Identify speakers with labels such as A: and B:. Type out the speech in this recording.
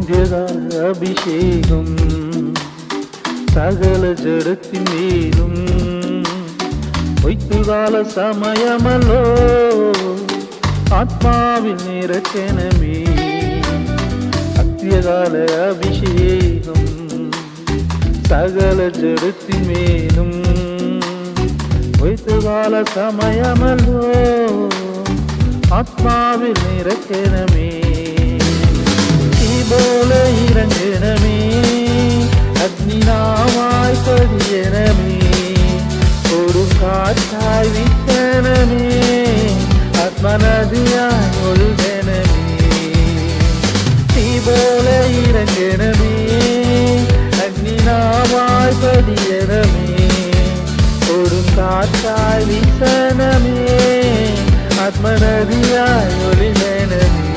A: அந்தியகால அபிஷேகம் சகல ஜடத்தின் மேலும் பொய்த்துகால சமயமல்லோ ஆத்மாவில் நிறக்கெனமே அத்தியகால அபிஷேகம் சகல ஜடத்தின் மேலும் பொய்த்துகால சமயமல்லோ ஆத்மாவில் நிறக்கெனமே போல இறங்கனமே அக்னினாவாய் பதியனமே ஒரு காற்றாய் வித்தனமே ஆத்மநதியாய் ஒழுகனமே தீ போல இறங்கனமே அக்னினாவாய் பதியனமே ஒரு காற்றாய் வித்தனமே ஆத்மநதியாய் ஒழுகனமே